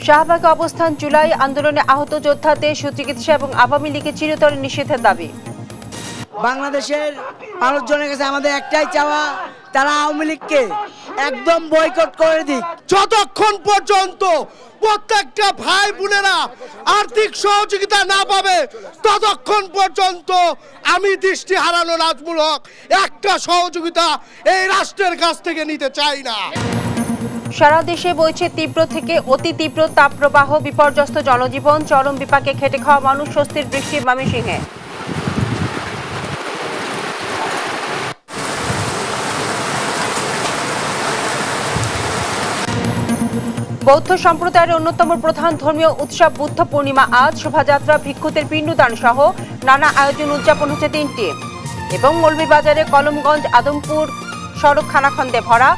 শাহবাগে অবস্থান জুলাই আন্দোলনে আহত যোদ্ধাদের সুচিকিৎসা এবং আওয়ামী লীগের চিরতরে নিষেধের দাবি। বাংলাদেশের মানুষজনের কাছে আমাদের একটাই চাওয়া, তারা আওয়ামী লীগকে একদম বয়কট করে দিক। যতক্ষণ পর্যন্ত প্রত্যেকটা ভাই বোনেরা আর্থিক সহযোগিতা না পাবে ততক্ষণ পর্যন্ত আমি দৃষ্টি হারানো নাজমুল হক একটা সহযোগিতা এই রাষ্ট্রের কাছ থেকে নিতে চাই না। সারা দেশে বইছে তীব্র থেকে অতি তীব্র তাপপ্রবাহ, বিপর্যস্ত জনজীবন, চরম বিপাকে খেটে খাওয়া মানুষ, স্বস্তির বৃষ্টি ময়মনসিংহে। বৌদ্ধ সম্প্রদায়ের অন্যতম প্রধান ধর্মীয় উৎসব বুদ্ধ পূর্ণিমা আজ। শোভাযাত্রা, ভিক্ষুদের পিণ্ডদান সহ নানা আয়োজন উদযাপন হচ্ছে দিনটি। এবং মৌলভীবাজারে কলমগঞ্জ আদমপুর সড়ক খানাখন্দে ভরা,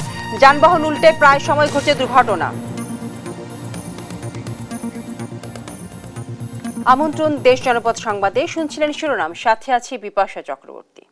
যানবাহন উল্টে প্রায় সময় ঘটছে দুর্ঘটনা। আমন্ত্রণ দেশ জনপদ সংবাদে, শুনছিলেন শিরোনাম, সাথে আছি বিপাশা চক্রবর্তী।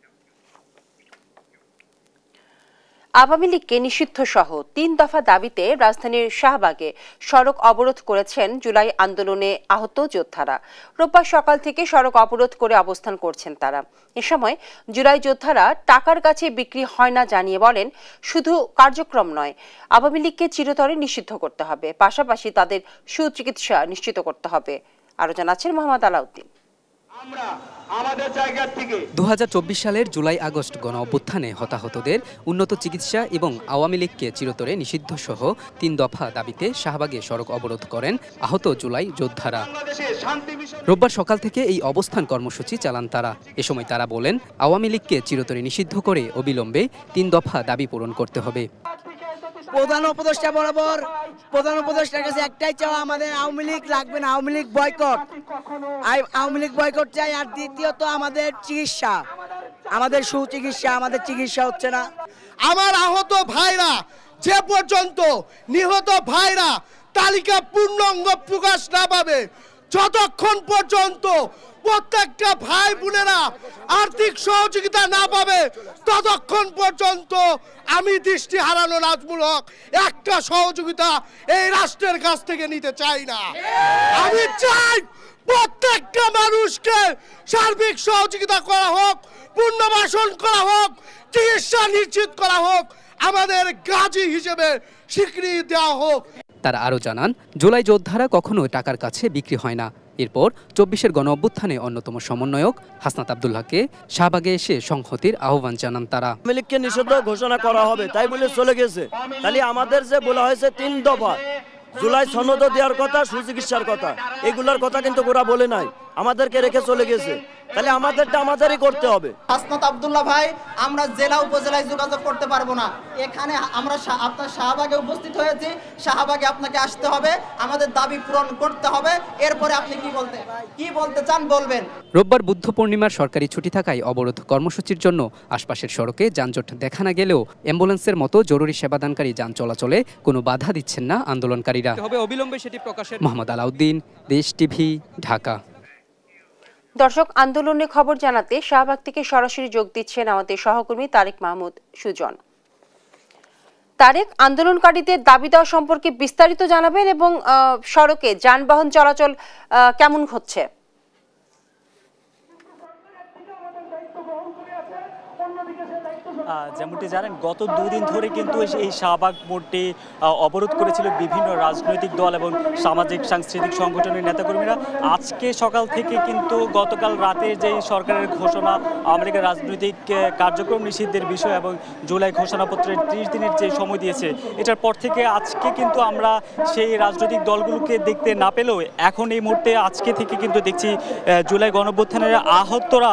আওয়ামী লীগকে নিষিদ্ধ সহ ৩ দফা দাবিতে রাজধানীর শাহবাগে সড়ক অবরোধ করেছেন জুলাই আন্দোলনে আহত যোদ্ধারা। রোববার সকাল থেকে সড়ক অবরোধ করে অবস্থান করছেন তারা। এ সময় জুলাই যোদ্ধারা টাকার কাছে বিক্রি হয় না জানিয়ে বলেন, শুধু কার্যক্রম নয়, আওয়ামী লীগকে চিরতরে নিষিদ্ধ করতে হবে, পাশাপাশি তাদের সুচিকিৎসা নিশ্চিত করতে হবে। আরো জানাচ্ছেন মোহাম্মদ আলাউদ্দিন। 2024 সালের জুলাই আগস্ট গণ অভ্যুত্থানে হতাহতদের উন্নত চিকিৎসা এবং আওয়ামী লীগকে চিরতরে নিষিদ্ধ সহ 3 দফা দাবিতে শাহবাগে সড়ক অবরোধ করেন আহত জুলাই যোদ্ধারা। রোববার সকাল থেকে এই অবস্থান কর্মসূচি চালান তারা। এ সময় তারা বলেন, আওয়ামী লীগকে চিরতরে নিষিদ্ধ করে অবিলম্বে 3 দফা দাবি পূরণ করতে হবে। প্রধান উপদেষ্টা বরাবর প্রধান উপদেষ্টার কাছে একটাই চাওয়া, আমাদের আওয়ামী লীগ লাগবে না, আওয়ামী লীগ বয়কট, আওয়ামী লীগ বয়কট চাই। আর দ্বিতীয়ত আমাদের চিকিৎসা, আমাদের সুচিকিৎসা, আমাদের চিকিৎসা হচ্ছে না। আমার আহত ভাইরা যে পর্যন্ত নিহত ভাইরা তালিকা পূর্ণাঙ্গ প্রকাশ না পাবে, যতক্ষণ পর্যন্ত প্রত্যেকটা ভাই বোনেরা আর্থিক সহযোগিতা না পাবে ততক্ষণ পর্যন্ত আমি দৃষ্টি হারানো নাজমুল হক একটা সহযোগিতা এই রাষ্ট্রের কাছ থেকে নিতে চাই না। আমি চাই প্রত্যেকটা মানুষকে সার্বিক সহযোগিতা করা হোক, পুনর্বাসন করা হোক, চিকিৎসা নিশ্চিত করা হোক, আমাদের গাজী হিসেবে স্বীকৃতি দেওয়া হোক। তারা আরও জানান, জুলাই যোদ্ধারা কখনো টাকার কাছে বিক্রি হয় না। এরপর 24-এর গণ অভ্যুত্থানে অন্যতম সমন্বয়ক হাসনাত আব্দুল্লাহকে শাহবাগে এসে সংহতির আহ্বান জানান তারা। আওয়ামী লীগকে নিষিদ্ধ ঘোষণা করা হবে তাই বলে চলে গেছে। তাহলে আমাদের যে বলা হয়েছে 3 দফা, জুলাই সনদ দেওয়ার কথা, সুচিকিৎসার কথা, এগুলোর কথা কিন্তু ওরা বলে নাই, আমাদেরকে রেখে চলে গেছে। তাহলে আমাদেরটা আমাদেরই করতে হবে। হাসনাত আব্দুল্লাহ ভাই, আমরা জেলা উপজেলায় যোগাযোগ করতে পারবো না, এখানে আমরা আপনার শাহবাগে উপস্থিত হয়েছি, শাহবাগে আপনাকে আসতে হবে, আমাদের দাবি পূরণ করতে হবে, এরপরে আপনি কি বলতে চান বলবেন। রোববার বুদ্ধ পূর্ণিমার সরকারি ছুটি থাকায় অবরোধ কর্মসূচির জন্য আশপাশের সড়কে যানজট দেখা না গেলেও অ্যাম্বুলেন্সের মতো জরুরি সেবাদানকারী যান চলাচলে কোনো বাধা দিচ্ছেন না আন্দোলনকারীরা। মোহাম্মদ আলাউদ্দিন, দেশ টিভি, ঢাকা। দর্শক, আন্দোলনে খবর জানাতে শাহবাগ থেকে সরাসরি যোগ দিচ্ছেন আমাদের সহকর্মী তারেক মাহমুদ সুজন। তারেক, আন্দোলনকারীদের দাবি দেওয়া সম্পর্কে বিস্তারিত জানাবেন এবং সড়কে যানবাহন চলাচল কেমন হচ্ছে? যেমনটি জানেন, গত 2 দিন ধরে কিন্তু এই শাহবাগ মোড়টি অবরোধ করেছিল বিভিন্ন রাজনৈতিক দল এবং সামাজিক সাংস্কৃতিক সংগঠনের নেতাকর্মীরা। আজকে সকাল থেকে কিন্তু গতকাল রাতে যে সরকারের ঘোষণা আওয়ামী লীগের রাজনৈতিক কার্যক্রম নিষিদ্ধের বিষয় এবং জুলাই ঘোষণাপত্রের 30 দিনের যে সময় দিয়েছে, এটার পর থেকে আজকে কিন্তু আমরা সেই রাজনৈতিক দলগুলোকে দেখতে না পেলেও এখন এই মুহূর্তে আজকে থেকে কিন্তু দেখছি জুলাই গণঅভ্যুত্থানের আহতরা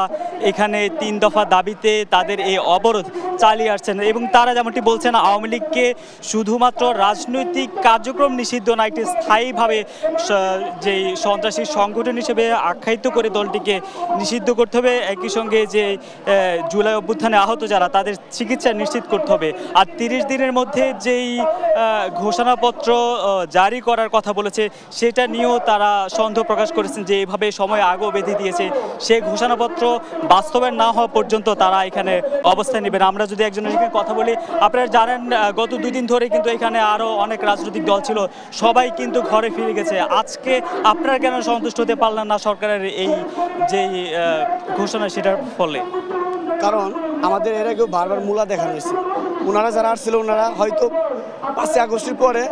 এখানে 3 দফা দাবিতে তাদের এই অবরোধ চালিয়ে আসছেন এবং তারা যেমনটি বলছেন, আওয়ামী লীগকে শুধুমাত্র রাজনৈতিক কার্যক্রম নিষিদ্ধ না, একটি স্থায়ীভাবে যে সন্ত্রাসী সংগঠন হিসেবে আখ্যায়িত করে দলটিকে নিষিদ্ধ করতে হবে। একই সঙ্গে যে জুলাই অভ্যুত্থানে আহত যারা, তাদের চিকিৎসা নিশ্চিত করতে হবে। আর 30 দিনের মধ্যে যেই ঘোষণাপত্র জারি করার কথা বলেছে, সেটা নিয়েও তারা সন্দেহ প্রকাশ করেছেন যে এভাবে সময় আগেও বেঁধে দিয়েছে, সেই ঘোষণাপত্র বাস্তবায়ন না হওয়া পর্যন্ত তারা এখানে অবস্থান নেবেন। আমরা যদি একজনের সাথে কথা বলি, আপনারা জানেন গত 2 দিন ধরে কিন্তু এখানে আরও অনেক রাজনৈতিক দল ছিল, সবাই কিন্তু ঘরে ফিরে গেছে। আজকে আপনারা কেন সন্তুষ্ট হতে পারলেন না সরকারের এই যে ঘোষণা সেটার ফলে? কারণ আমাদের এর আগেও বারবার মূলা দেখানো হয়েছে, ওনারা যারা আসছিল ওনারা হয়তো 5 আগস্টের পরে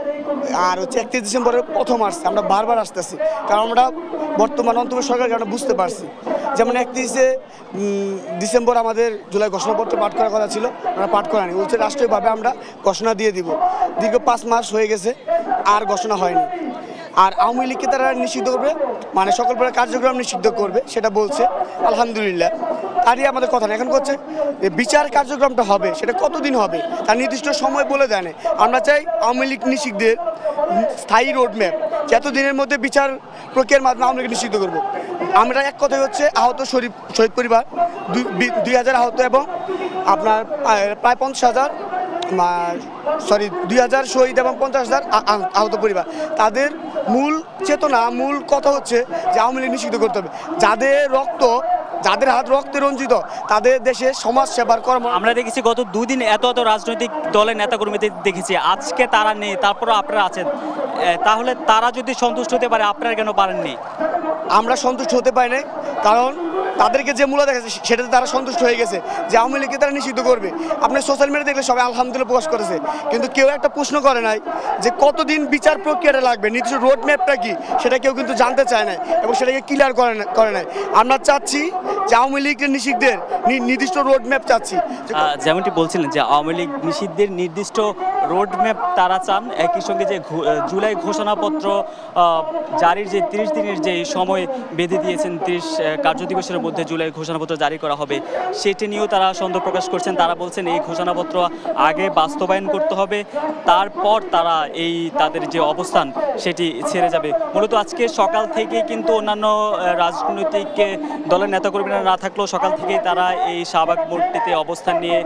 আর হচ্ছে 31 ডিসেম্বরের প্রথম আসছে, আমরা বারবার আসতেছি কারণ আমরা বর্তমান অন্তর্বর্তী সরকারকে আমরা বুঝতে পারছি। যেমন 31 ডিসেম্বর আমাদের জুলাই ঘোষণাপত্র পাঠ করার কথা ছিল, আমরা পাঠ করানি, বলছে রাষ্ট্রীয়ভাবে আমরা ঘোষণা দিয়ে দিব। দীর্ঘ 5 মাস হয়ে গেছে আর ঘোষণা হয়নি। আর আওয়ামী লীগকে তারা নিষিদ্ধ করবে, মানে সকল প্রকার কার্যক্রম নিষিদ্ধ করবে সেটা বলছে, আলহামদুলিল্লাহ। তারই আমাদের কথা না, এখন করছে বিচার কার্যক্রমটা হবে, সেটা কতদিন হবে তার নির্দিষ্ট সময় বলে দেয় না। আমরা চাই আওয়ামী লীগ নিষিদ্ধের স্থায়ী রোডম্যাপ, যত দিনের মধ্যে বিচার প্রক্রিয়ার মাধ্যমে আওয়ামী লীগ নিষিদ্ধ করবো। আমরা এক কথাই হচ্ছে আহত শহীদ পরিবার 2000 আহত এবং আপনার প্রায় 50,000 2000 শহীদ এবং 50,000 আহত পরিবার, তাদের মূল চেতনা, মূল কথা হচ্ছে যে আওয়ামী লীগ নিষিদ্ধ করতে হবে। যাদের হাত রক্তে রঞ্জিত, তাদের দেশে সমাজ সেবার কর্ম। আমরা দেখেছি গত 2 দিন এত রাজনৈতিক দলের নেতাকর্মীদের দেখেছি, আজকে তারা নেই, তারপরও আপনারা আছেন। তাহলে তারা যদি সন্তুষ্ট হতে পারে, আপনারা কেন পারেননি? আমরা সন্তুষ্ট হতে পারি না, কারণ তাদেরকে যে মূল্য দেখাচ্ছে সেটাতে তারা সন্তুষ্ট হয়ে গেছে যে আওয়ামী লীগকে তারা নিষিদ্ধ করবে। আপনি সোশ্যাল মিডিয়া দেখলে সবাই আলহামদুলিল্লাহ প্রকাশ করেছে, কিন্তু কেউ একটা প্রশ্ন করে নাই যে কতদিন বিচার প্রক্রিয়াটা লাগবে, নির্দিষ্ট রোড ম্যাপটা কি সেটা কেউ কিন্তু জানতে চায় না এবং সেটাকে ক্লিয়ার করে নাই। আমরা চাচ্ছি যে আওয়ামী লীগের নিষিদ্ধের নির্দিষ্ট রোড ম্যাপ চাচ্ছি। যেমনটি বলছিলেন যে আওয়ামী লীগ নিষিদ্ধের নির্দিষ্ট রোড ম্যাপ তারা চান, একই সঙ্গে যে জুলাই ঘোষণাপত্র জারির যে 30 দিনের যে সময় বেঁধে দিয়েছেন, 30 কার্যদিবসের মধ্যে জুলাই ঘোষণাপত্র জারি করা হবে, সেটি নিয়েও তারা সন্দেহ প্রকাশ করছেন। তারা বলছেন এই ঘোষণাপত্র আগে বাস্তবায়ন করতে হবে, তারপর তারা তাদের যে অবস্থান সেটি ছেড়ে যাবে। মূলত আজকে সকাল থেকেই কিন্তু অন্যান্য রাজনৈতিক দলের নেতাকর্মীরা না থাকলেও সকাল থেকেই তারা এই শাহবাগ মোড়টিতে অবস্থান নিয়ে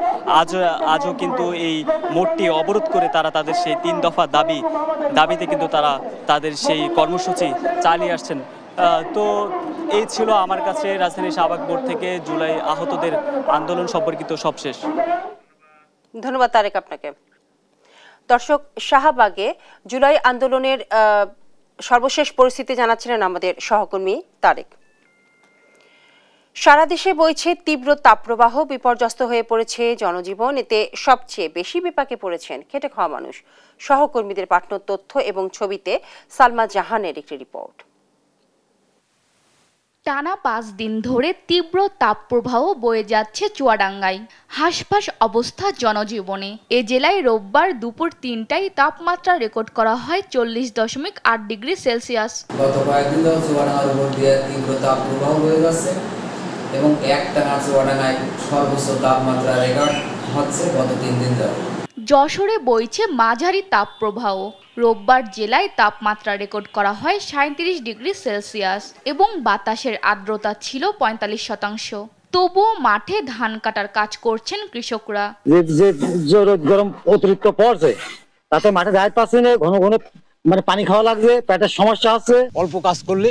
আজও কিন্তু এই মোড়টি অবরোধ করে তারা তাদের সেই 3 দফা দাবিতে কিন্তু তারা তাদের সেই কর্মসূচি চালিয়ে আসছেন। তো এই ছিল আমার কাছে রাজধানী শাহবাগ মোড় থেকে জুলাই আহতদের আন্দোলন সম্পর্কিত সবশেষ। ধন্যবাদ তারেক আপনাকে। দর্শক, শাহবাগে জুলাই আন্দোলনের সর্বশেষ পরিস্থিতি জানাচ্ছিলেন আমাদের সহকর্মী তারেক। সারা দেশে বইছে তীব্র তাপপ্রবাহ, বিপর্যস্ত হয়ে পড়েছে জনজীবন। এতে সবচেয়ে বেশি বিপাকে পড়েছেন খেটে খাওয়া মানুষ। সহকর্মীদের পাঠানো তথ্য এবং ছবিতে সালমা জাহানের একটি রিপোর্ট। টানা 5 দিন ধরে তীব্র তাপপ্রবাহ বয়ে যাচ্ছে চুয়াডাঙ্গায়। হাঁসফাঁস অবস্থা জনজীবনে। এ জেলায় রোববার দুপুর 3টায় তাপমাত্রা রেকর্ড করা হয় 40.8 ডিগ্রি সেলসিয়াস। গত কয়েকদিন ধরে চুয়াডাঙ্গার উপর দিয়ে তীব্র তাপপ্রবাহ বয়ে যাচ্ছে এবং একটানা চুয়াডাঙ্গায় সর্বোচ্চ তাপমাত্রা রেকর্ড হচ্ছে গত 3 দিন ধরে। যশোরে বইছে মাঝারি তাপপ্রবাহ। রোববার জেলায় তাপমাত্রা রেকর্ড করা হয় 37 ডিগ্রি সেলসিয়াস এবং বাতাসের আর্দ্রতা ছিল 45%। তবুও মাঠে ধান কাটার কাজ করছেন কৃষকরা। যে গরম অতিরিক্ত পড়ছে তাতে মাঠে যাইতে পারছে না, ঘন ঘন মানে পানি খাওয়া লাগছে, পেটের সমস্যা আছে। অল্প কাজ করলে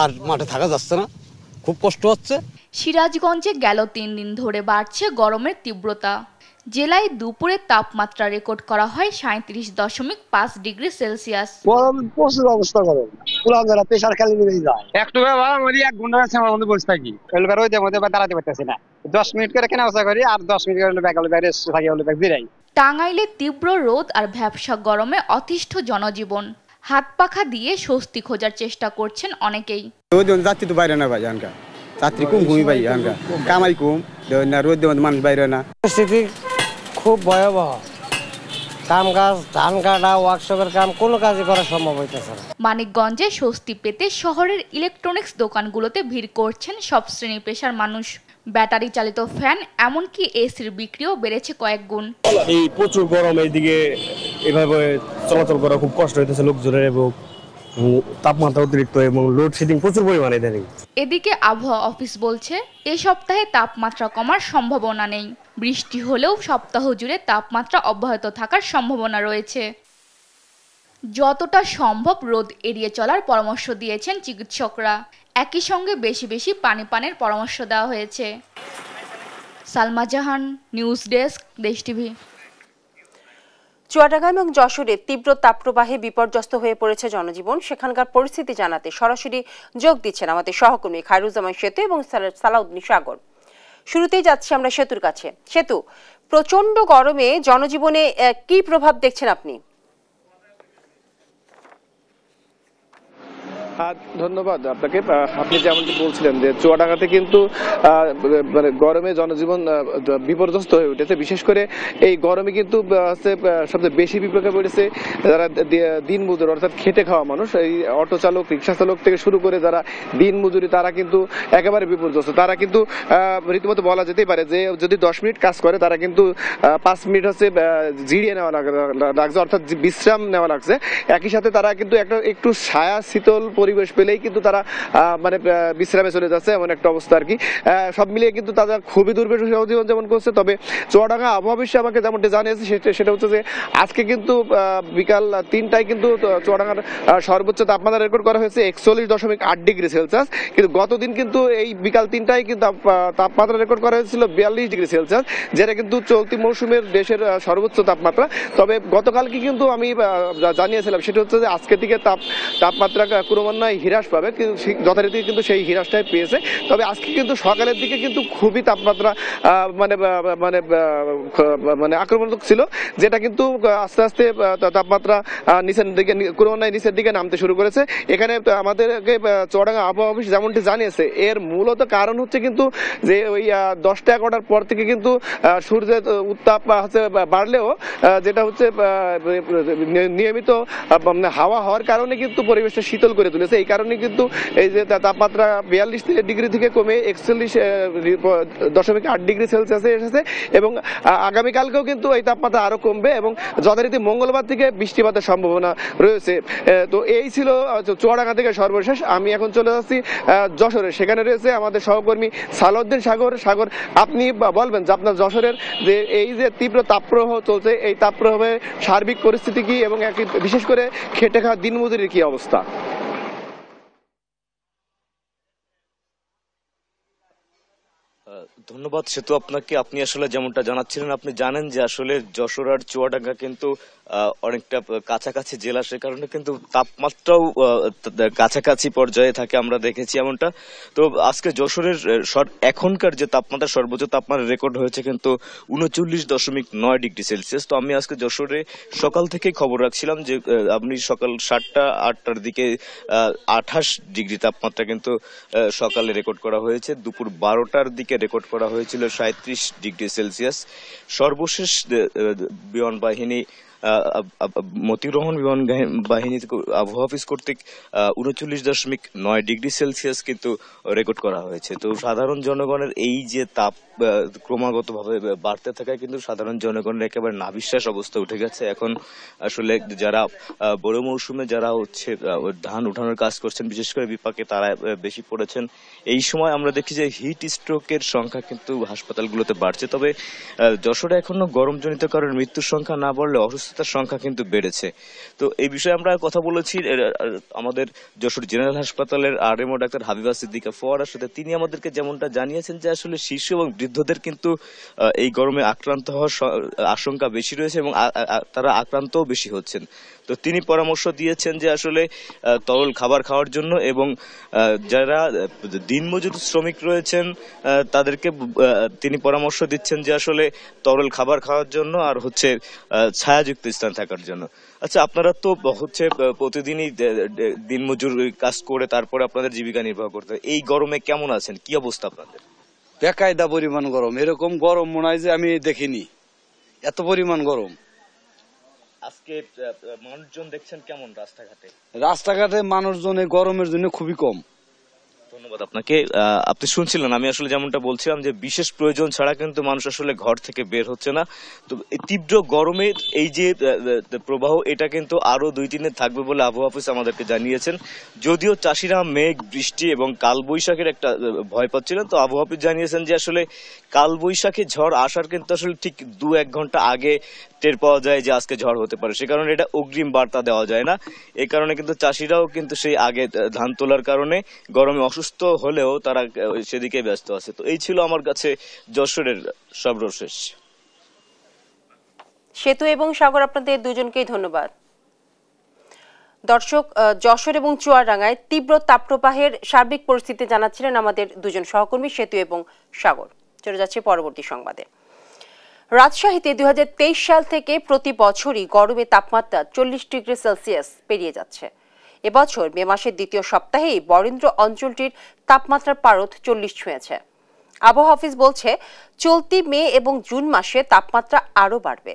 আর মাঠে থাকা যাচ্ছে না, খুব কষ্ট হচ্ছে। সিরাজগঞ্জে গেল 3 দিন ধরে বাড়ছে গরমের তীব্রতা। জেলায় দুপুরে তাপমাত্রা রেকর্ড করা হয় 37.5 ডিগ্রি সেলসিয়াস। গরম প্রচুর অবস্থা, গরম পুরান যারা প্রেসার খেলে নিয়ে যায়। একটু বাবা আমি 1 ঘন্টা মধ্যে বসে থাকি, এলবার ওই মধ্যে দাঁড়াতে পারতেছি না। 10 মিনিট করে কেনা বসা করি আর 10 মিনিট করে ব্যাগ বাইরে থাকি, হলো ব্যাগ দিরাই। টাঙ্গাইলে তীব্র রোদ আর ভ্যাপসা গরমে অতিষ্ঠ জনজীবন। হাত পাখা দিয়ে স্বস্তি খোঁজার চেষ্টা করছেন অনেকেই। রোদ যাত্রী তো বাইরে না ভাই, এখানকার যাত্রী কম ঘুমি ভাই, এখানকার কামাই কম, রোদ মানুষ বাইরে না। পরিস্থিতি খুব ভয়াবহ। কাম কাজ, ধান কাটা, ওয়ার্কশপের কাম কোনো কাজই করা সম্ভব হইতেছে না। মানিকগঞ্জে স্বস্তি পেতে শহরের ইলেকট্রনিক্স দোকানগুলোতে ভিড় করছেন সব শ্রেণী পেশার মানুষ। ব্যাটারি চালিত ফ্যান এমনকি এসির বিক্রিও বেড়েছে কয়েক গুণ। এই প্রচুর গরম, এইদিকে এভাবে চলাচল করা খুব কষ্ট হইতেছে লোকজনের এবং তাপমাত্রা অতিরিক্ত এবং লোডশেডিং প্রচুর পরিমাণে ইদানিং। এদিকে আবহাওয়া অফিস বলছে এ সপ্তাহে তাপমাত্রা কমার সম্ভাবনা নেই। বৃষ্টি হলেও সপ্তাহ জুড়ে তাপমাত্রা অব্যাহত থাকার সম্ভাবনা রয়েছে। যতটা সম্ভব রোদ এড়িয়ে চলার পরামর্শ দিয়েছেন চিকিৎসকরা। একই সঙ্গে বেশি বেশি পানি পানের পরামর্শ দেওয়া হয়েছে। সালমা জাহান, নিউজ ডেস্ক, দেশ টিভি। চুয়াডাঙ্গা এবং যশোরে তীব্র তাপপ্রবাহে বিপর্যস্ত হয়ে পড়েছে জনজীবন। সেখানকার পরিস্থিতি জানাতে সরাসরি যোগ দিচ্ছেন আমাদের সহকর্মী খায়রুজ্জামান সেতু এবং সালাউদ্দিন সাগর। শুরুতেই যাচ্ছি আমরা সেতুর কাছে। সেতু, প্রচন্ড গরমে জনজীবনে কি প্রভাব দেখছেন আপনি? ধন্যবাদ আপনাকে। আপনি যেমনটি বলছিলেন যে চুয়াডাঙ্গাতে কিন্তু মানে গরমে জনজীবন বিপর্যস্ত হয়ে উঠেছে। বিশেষ করে এই গরমে কিন্তু সবচেয়ে বেশি বিপাকে পড়েছে যারা দিন মজুর অর্থাৎ খেটে খাওয়া মানুষ। এই অটো চালক, রিক্সা চালক থেকে শুরু করে যারা দিন মজুরি তারা কিন্তু একেবারে বিপর্যস্ত। তারা কিন্তু রীতিমতো বলা যেতেই পারে যে যদি 10 মিনিট কাজ করে তারা কিন্তু 5 মিনিট হচ্ছে জিরিয়ে নেওয়া লাগছে, অর্থাৎ বিশ্রাম নেওয়া লাগছে। একই সাথে তারা কিন্তু একটু ছায়া শীতল পরিবেশ পেলেই কিন্তু তারা মানে বিশ্রামে চলে যাচ্ছে, এমন একটা অবস্থা আর কি। সব মিলিয়ে কিন্তু তারা খুবই দুর্বিষহ জীবন যেমন করছে। তবে চুয়াডাঙ্গা আবহাওয়া বিশ্ব আমাকে যেমনটা জানিয়েছে সেটা হচ্ছে যে আজকে কিন্তু বিকাল 3টায় কিন্তু চুয়াডাঙ্গার সর্বোচ্চ তাপমাত্রা রেকর্ড করা হয়েছে 41.8 ডিগ্রি সেলসিয়াস। কিন্তু গতদিন কিন্তু এই বিকাল 3টায় কিন্তু তাপমাত্রা রেকর্ড করা হয়েছিল 42 ডিগ্রি সেলসিয়াস, যেটা কিন্তু চলতি মৌসুমের দেশের সর্বোচ্চ তাপমাত্রা। তবে গতকালকে কিন্তু আমি জানিয়েছিলাম সেটা হচ্ছে যে আজকে থেকে তাপমাত্রা ক্রমান্বয়ে হ্রাস পাবে, কিন্তু যথারীতি কিন্তু সেই হ্রাসটাই পেয়েছে। তবে আজকে কিন্তু সকালের দিকে কিন্তু খুবই তাপমাত্রা মানে মানে মানে আক্রমণাত্মক ছিল, যেটা কিন্তু আস্তে আস্তে তাপমাত্রা ক্রমান্বয়ে নিচের দিকে নামতে শুরু করেছে। এখানে আমাদেরকে চুয়াডাঙ্গা আবহাওয়া অফিস যেমনটি জানিয়েছে এর মূলত কারণ হচ্ছে কিন্তু যে ওই 10টা-11টার পর থেকে কিন্তু সূর্যের উত্তাপ হচ্ছে বাড়লেও যেটা হচ্ছে নিয়মিত হাওয়া হওয়ার কারণে কিন্তু পরিবেশটা শীতল করে তুলেছে। এই কারণে কিন্তু এই যে তাপমাত্রা 42 ডিগ্রি থেকে কমে 41.8 ডিগ্রি সেলসিয়াসে এসেছে এবং আগামীকালকেও কিন্তু এই তাপমাত্রা আরো কমবে এবং যথারীতি মঙ্গলবার থেকে বৃষ্টিপাতের সম্ভাবনা রয়েছে। তো এই ছিল চুয়াডাঙ্গা থেকে সর্বশেষ। আমি এখন চলে যাচ্ছি যশোরে। সেখানে রয়েছে আমাদের সহকর্মী সালাউদ্দিন সাগর। আপনি বলবেন যে আপনার যশোরের যে এই যে তীব্র তাপপ্রবাহ চলছে, এই তাপপ্রবাহের সার্বিক পরিস্থিতি কি এবং বিশেষ করে খেটে খাওয়া দিনমজুরির কি অবস্থা? ধন্যবাদ সেতু আপনাকে। আপনি আসলে যেমনটা জানাচ্ছিলেন, আপনি জানেন যে আসলে যশোর আর চুয়াডাঙ্গা কিন্তু অনেকটা কাছাকাছি জেলা, সে কারণে কিন্তু তাপমাত্রাও কাছাকাছি পর্যায়ে থাকে, আমরা দেখেছি এমনটা। তো আজকে যশোরের এখনকার যে তাপমাত্রা, সর্বোচ্চ তাপমাত্রা রেকর্ড হয়েছে কিন্তু 39.9 ডিগ্রি সেলসিয়াস। তো আমি আজকে যশোরে সকাল থেকেই খবর রাখছিলাম যে আপনি সকাল 7টা-8টার দিকে 28 ডিগ্রি তাপমাত্রা কিন্তু সকালে রেকর্ড করা হয়েছে। দুপুর 12টার দিকে রেকর্ড করা হয়েছিল 37 ডিগ্রি সেলসিয়াস। সর্বশেষ বিমান বাহিনী মতিউর রহমান বিমান বাহিনী আবহাওয়া অফিস কর্তৃক 39.9 ডিগ্রি সেলসিয়াস কিন্তু রেকর্ড করা হয়েছে। তো সাধারণ জনগণের এই যে তাপ ক্রমাগত ভাবে বাড়তে থাকায় কিন্তু সাধারণ জনগণের একেবারে নাভিশ্বাস অবস্থা উঠে গেছে। এখন আসলে যারা বড় মৌসুমে যারা হচ্ছে ধান উঠানোর কাজ করছেন, বিশেষ করে বিপাকে তারা বেশি পড়েছেন। এই সময় আমরা দেখি যে হিট স্ট্রোকের সংখ্যা কিন্তু হাসপাতালগুলোতে বাড়ছে। তবে যশোরে এখনো গরমজনিত কারণে মৃত্যুর সংখ্যা না বাড়লে অসুস্থতার সংখ্যা কিন্তু বেড়েছে। তো এই বিষয়ে আমরা কথা বলেছি আমাদের যশোর জেনারেল হাসপাতালের আরএমও ডাক্তার হাবিবা সিদ্দিকা ফোয়ারার সাথে। তিনি আমাদেরকে যেমনটা জানিয়েছেন যে আসলে শিশু এবং বৃদ্ধদের কিন্তু এই গরমে আক্রান্ত হওয়ার আশঙ্কা বেশি রয়েছে এবং তারা আক্রান্তও বেশি হচ্ছেন। তো তিনি পরামর্শ দিয়েছেন যে আসলে তরল খাবার খাওয়ার জন্য এবং যারা দিনমজুর শ্রমিক রয়েছেন তাদেরকে তিনি পরামর্শ দিচ্ছেন যে আসলে তরল খাবার খাওয়ার জন্য আর হচ্ছে ছায়াযুক্ত স্থান থাকার জন্য। আচ্ছা, আপনারা তো হচ্ছে প্রতিদিনই দিনমজুর কাজ করে তারপরে আপনাদের জীবিকা নির্বাহ করতে, এই গরমে কেমন আছেন, কি অবস্থা আপনাদের? বেকায়দা পরিমাণ গরম, এরকম গরম মনে হয় যে আমি দেখিনি, এত পরিমাণ গরম। আজকে মানুষজন দেখছেন কেমন রাস্তাঘাটে মানুষজন এই গরমের জন্য খুবই কম। ধন্যবাদ আপনাকে। আপনি শুনছিলেন আমি আসলে যেমনটা বলছিলাম যে বিশেষ প্রয়োজন ছাড়া কিন্তু মানুষ আসলে ঘর থেকে বের হচ্ছে না। তো তীব্র গরমের এই যে প্রবাহ এটা কিন্তু আরো 2-3 দিন থাকবে বলে আবহাওয়া অফিস আমাদেরকে জানিয়েছেন। যদিও চাষিরা মেঘ, বৃষ্টি এবং কালবৈশাখীর একটা ভয় পাচ্ছিলেন, তো আবহাওয়া অফিস জানিয়েছেন যে আসলে কালবৈশাখী ঝড় আসার কিন্তু আসলে ঠিক 2-1 ঘন্টা আগে টের পাওয়া যায় যে আজকে ঝড় হতে পারে, সে কারণে এটা অগ্রিম বার্তা দেওয়া যায় না। এই কারণে কিন্তু চাষিরাও কিন্তু সেই আগে ধান তোলার কারণে গরমে অসুস্থ হলেও তারা সেদিকে ব্যস্ত আছে। তো এই ছিল আমার কাছে যশোরের সর্বশেষ। সেতু এবং সাগর, আপনাদের দুজনকেই ধন্যবাদ। দর্শক, যশোর এবং চুয়াডাঙ্গায় তীব্র তাপপ্রবাহের সার্বিক পরিস্থিতি জানাচ্ছিলেন আমাদের দুজন সহকর্মী সেতু এবং সাগর। চলে যাচ্ছে পরবর্তী সংবাদে। রাজশাহীতে 2023 সাল থেকে প্রতি বছরই গরমে তাপমাত্রা 40 ডিগ্রি সেলসিয়াস পেরিয়ে যাচ্ছে। এবছর মে মাসের দ্বিতীয় সপ্তাহেই বরেন্দ্র অঞ্চলটির তাপমাত্রার পারদ 40 ছুঁয়েছে। আবহাওয়া অফিস বলছে চলতি মে এবং জুন মাসে তাপমাত্রা আরও বাড়বে।